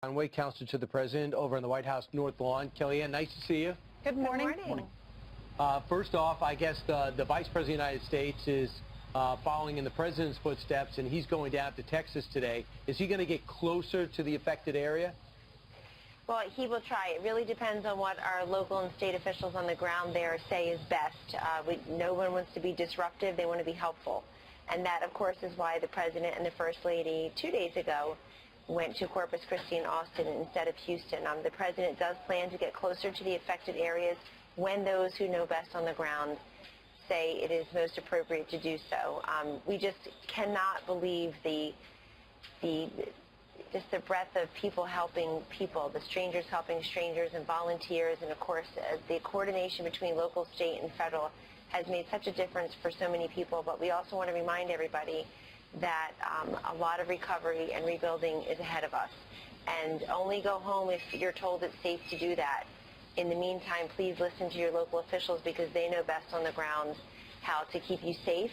Conway, counselor to the president over on the White House North Lawn. Kellyanne, nice to see you. Good morning. Good morning. First off, I guess the Vice President of the United States is following in the president's footsteps, and he's going down to Texas today. Is he going to get closer to the affected area? Well, he will try. It really depends on what our local and state officials on the ground there say is best. No one wants to be disruptive. They want to be helpful. And that, of course, is why the president and the First Lady 2 days ago went to Corpus Christi and Austin instead of Houston. The president does plan to get closer to the affected areas when those who know best on the ground say it is most appropriate to do so. We just cannot believe the breadth of people helping people, the strangers helping strangers and volunteers, and of course the coordination between local, state, and federal has made such a difference for so many people. But we also want to remind everybody that a lot of recovery and rebuilding is ahead of us. And only go home if you're told it's safe to do that. In the meantime, please listen to your local officials because they know best on the ground how to keep you safe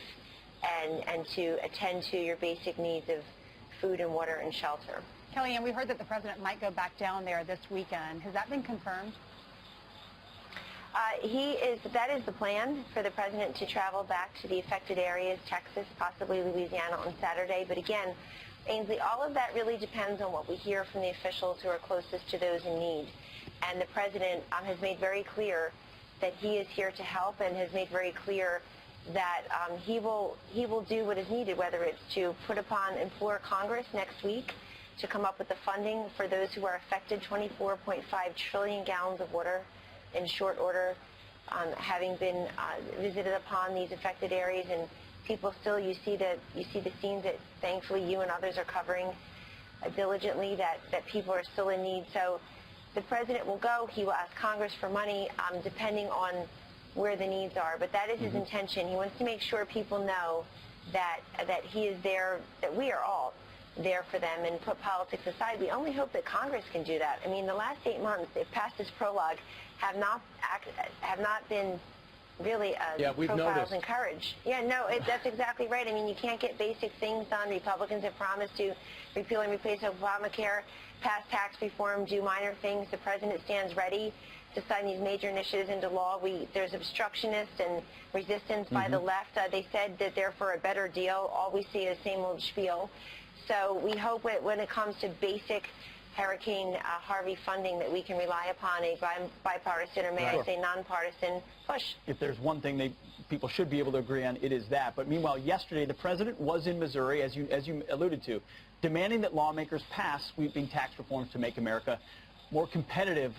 and to attend to your basic needs of food and water and shelter. Kellyanne, we heard that the president might go back down there this weekend. Has that been confirmed? That is the plan for the president to travel back to the affected areas, Texas, possibly Louisiana on Saturday. But again, Ainsley, all of that really depends on what we hear from the officials who are closest to those in need. And the president has made very clear that he is here to help and has made very clear that he will do what is needed, whether it's to implore Congress next week to come up with the funding for those who are affected, 24.5 trillion gallons of water in short order, having been visited upon these affected areas, and people still, you see the scenes that thankfully you and others are covering diligently, that people are still in need. So the president will go, he will ask Congress for money depending on where the needs are, but that is his intention. He wants to make sure people know that he is there, that we are all there for them, and put politics aside. We only hope that Congress can do that. I mean, the last 8 months, if past this prologue, have not been really profiles in courage. Yeah, no, that's exactly right. I mean, you can't get basic things done. Republicans have promised to repeal and replace Obamacare, pass tax reform, do minor things. The president stands ready to sign these major initiatives into law. There's obstructionists and resistance by the left. They said that they're for a better deal. All we see is same old spiel. So we hope when it comes to basic Hurricane Harvey funding that we can rely upon a bipartisan, or may I say nonpartisan, push. If there's one thing people should be able to agree on, it is that. But meanwhile, yesterday the president was in Missouri, as you alluded to, demanding that lawmakers pass sweeping tax reforms to make America more competitive.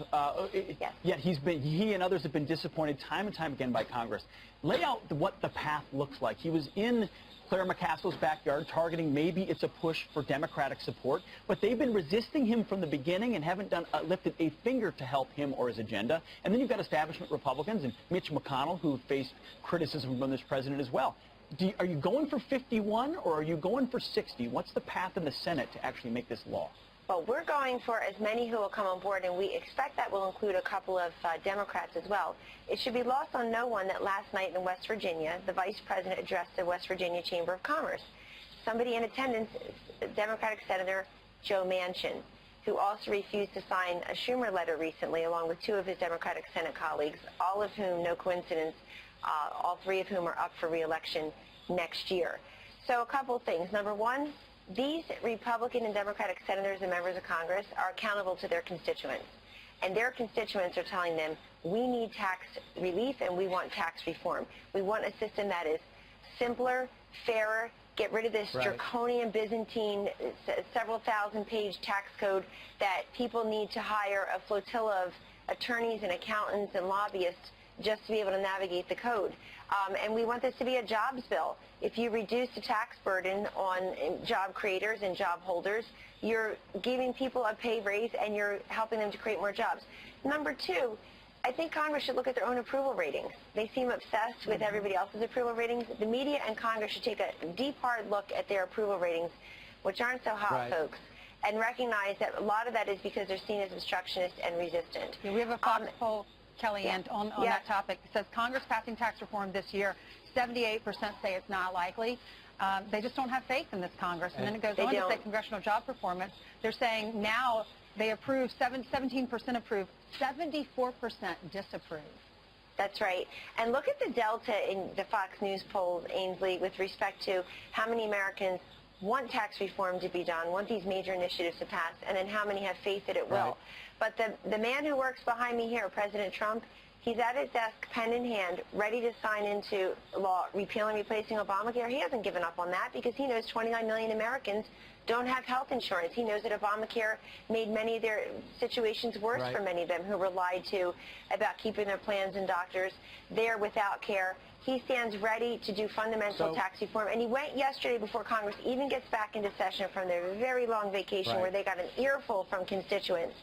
Yes. Yet he and others have been disappointed time and time again by Congress. Lay out what the path looks like. He was in Claire McCaskill's backyard targeting maybe it's a push for Democratic support, but they've been resisting him from the beginning and haven't lifted a finger to help him or his agenda. And then you've got establishment Republicans and Mitch McConnell, who faced criticism from this president as well. Are you going for 51 or are you going for 60? What's the path in the Senate to actually make this law? Well, we're going for as many who will come on board, and we expect that will include a couple of Democrats as well. It should be lost on no one that last night in West Virginia, the vice president addressed the West Virginia Chamber of Commerce. Somebody in attendance, Democratic Senator Joe Manchin, who also refused to sign a Schumer letter recently, along with 2 of his Democratic Senate colleagues, all of whom, no coincidence, all 3 of whom are up for re-election next year. So a couple things. Number one, these Republican and Democratic senators and members of Congress are accountable to their constituents. And their constituents are telling them, we need tax relief and we want tax reform. We want a system that is simpler, fairer, get rid of this draconian Byzantine, several thousand-page tax code that people need to hire a flotilla of attorneys and accountants and lobbyists just to be able to navigate the code. And we want this to be a jobs bill. If you reduce the tax burden on job creators and job holders, you're giving people a pay raise and you're helping them to create more jobs. Number 2, I think Congress should look at their own approval ratings. They seem obsessed with everybody else's approval ratings. The media and Congress should take a deep, hard look at their approval ratings, which aren't so hot, folks, and recognize that a lot of that is because they're seen as obstructionist and resistant. Yeah, we have a Fox poll, Kellyanne, on that topic. It says Congress passing tax reform this year, 78% say it's not likely. They just don't have faith in this Congress. And then it goes on to say congressional job performance. They're saying now They approve, 17% approve, 74% disapprove. That's right. And look at the delta in the Fox News polls, Ainsley, with respect to how many Americans want tax reform to be done, want these major initiatives to pass, and then how many have faith that it will. But the man who works behind me here, President Trump, he's at his desk, pen in hand, ready to sign into law repealing and replacing Obamacare. He hasn't given up on that because he knows 29 million Americans don't have health insurance. He knows that Obamacare made many of their situations worse for many of them who were lied to about keeping their plans and doctors there without care. He stands ready to do fundamental tax reform, and he went yesterday before Congress even gets back into session from their very long vacation where they got an earful from constituents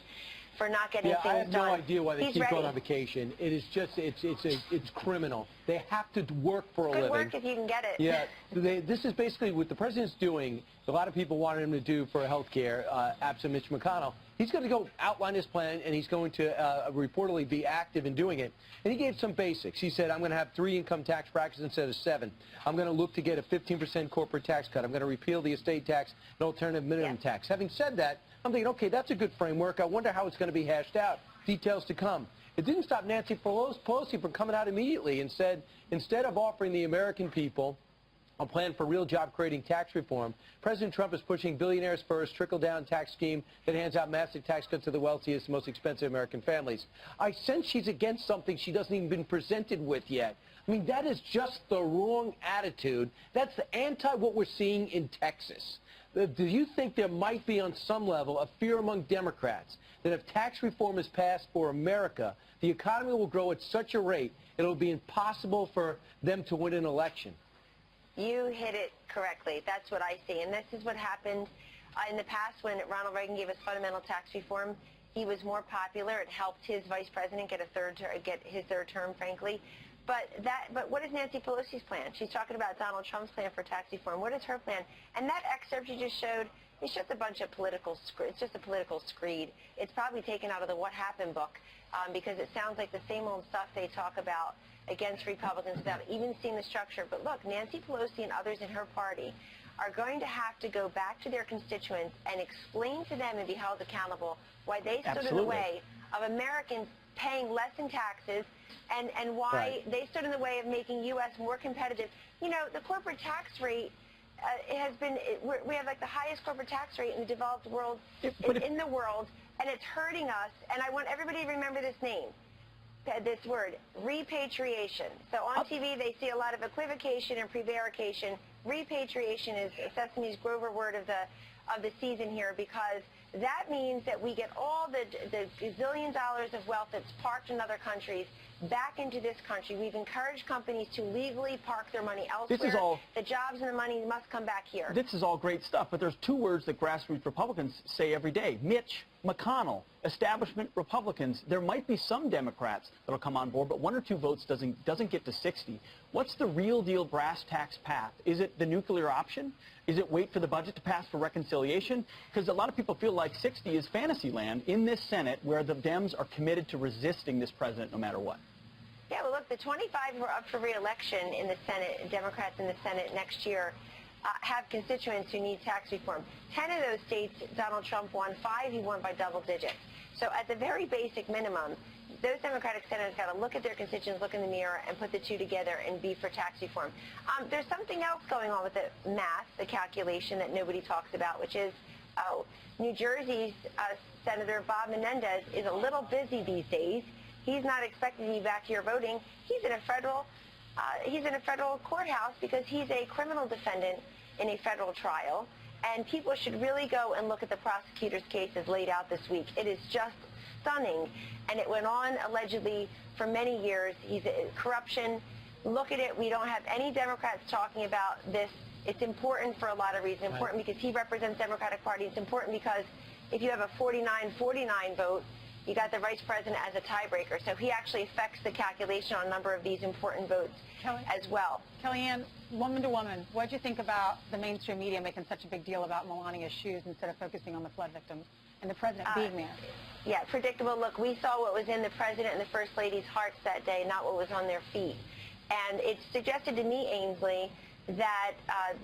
for not getting things done. I have no idea why they keep going on vacation. It is just, it's criminal. They have to work for a living. Good work if you can get it. Yeah, this is basically what the president's doing. A lot of people wanted him to do for health care, absent Mitch McConnell. He's going to go outline his plan, and he's going to reportedly be active in doing it. And he gave some basics. He said, I'm going to have 3 income tax brackets instead of 7. I'm going to look to get a 15% corporate tax cut. I'm going to repeal the estate tax and alternative minimum tax. Having said that, I'm thinking, okay, that's a good framework. I wonder how it's going to be hashed out. Details to come. It didn't stop Nancy Pelosi from coming out immediately and said, instead of offering the American people a plan for real job-creating tax reform, President Trump is pushing billionaires first, trickle-down tax scheme that hands out massive tax cuts to the wealthiest, most expensive American families. I sense she's against something she doesn't even been presented with yet. I mean, that is just the wrong attitude. That's the anti-what we're seeing in Texas. Do you think there might be, on some level, a fear among Democrats that if tax reform is passed for America, the economy will grow at such a rate it will be impossible for them to win an election? You hit it correctly. That's what I see. And this is what happened in the past when Ronald Reagan gave us fundamental tax reform. He was more popular. It helped his vice president get his third term, frankly. But what is Nancy Pelosi's plan? She's talking about Donald Trump's plan for tax reform. What is her plan? And that excerpt you just showed, it's just a bunch of it's just a political screed. It's probably taken out of the What Happened book because it sounds like the same old stuff they talk about against Republicans without even seeing the structure. But look, Nancy Pelosi and others in her party are going to have to go back to their constituents and explain to them and be held accountable why they stood in the way of Americans paying less in taxes and why they stood in the way of making U.S. more competitive. You know, the corporate tax rate we have like the highest corporate tax rate in the developed world, in the world, and it's hurting us. And I want everybody to remember this name, this word, repatriation. So on TV they see a lot of equivocation and prevarication. Repatriation is Sesame's Grover word of the season here, because that means that we get all the gazillion dollars of wealth that's parked in other countries back into this country. We've encouraged companies to legally park their money elsewhere. The jobs and the money must come back here. This is all great stuff, but there's 2 words that grassroots Republicans say every day: Mitch McConnell. Establishment Republicans. There might be some Democrats that will come on board, but 1 or 2 votes doesn't get to 60. What's the real deal brass tacks path? Is it the nuclear option? Is it wait for the budget to pass for reconciliation? Because a lot of people feel like 60 is fantasy land in this Senate, where the Dems are committed to resisting this president no matter what. Yeah, well, look, the 25 who are up for re-election in the Senate, Democrats in the Senate next year, have constituents who need tax reform. 10 of those states, Donald Trump won. 5, he won by double digits. So at the very basic minimum, those Democratic senators got to look at their constituents, look in the mirror, and put the 2 together and be for tax reform. There's something else going on with the math, the calculation that nobody talks about, which is, New Jersey's Senator Bob Menendez is a little busy these days. He's not expected to be back here voting. He's in a federal courthouse because he's a criminal defendant in a federal trial. And people should really go and look at the prosecutor's case as laid out this week. It is just stunning, and it went on allegedly for many years. Corruption. Look at it. We don't have any Democrats talking about this. It's important for a lot of reasons. Important because he represents the Democratic Party. It's important because if you have a 49-49 vote, you got the vice president as a tiebreaker. So he actually affects the calculation on a number of these important votes as well. Kellyanne, woman to woman, what did you think about the mainstream media making such a big deal about Melania's shoes instead of focusing on the flood victims and the president being there? Yeah, predictable. Look, we saw what was in the president and the first lady's hearts that day, not what was on their feet. And it suggested to me, Ainsley, that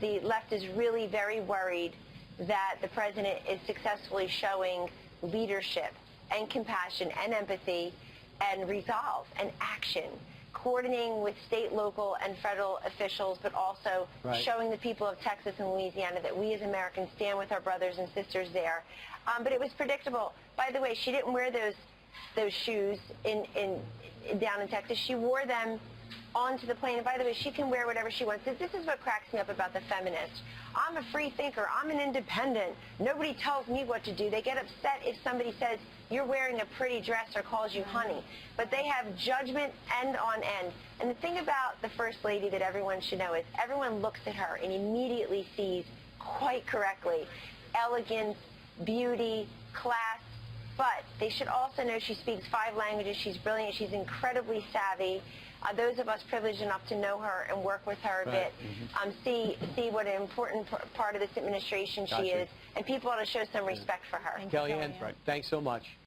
the left is really very worried that the president is successfully showing leadership and compassion and empathy and resolve and action, coordinating with state, local, and federal officials, but also showing the people of Texas and Louisiana that we as Americans stand with our brothers and sisters there. But it was predictable. By the way, she didn't wear those shoes down in Texas. She wore them onto the plane. And by the way, she can wear whatever she wants. This is what cracks me up about the feminists. I'm a free thinker. I'm an independent. Nobody tells me what to do. They get upset if somebody says you're wearing a pretty dress or calls you honey. But they have judgment end on end. And the thing about the First Lady that everyone should know is everyone looks at her and immediately sees, quite correctly, elegance, beauty, class. But they should also know she speaks 5 languages. She's brilliant. She's incredibly savvy. Those of us privileged enough to know her and work with her a bit see what an important part of this administration she is. And people ought to show some respect for her. Kellyanne, thanks so much.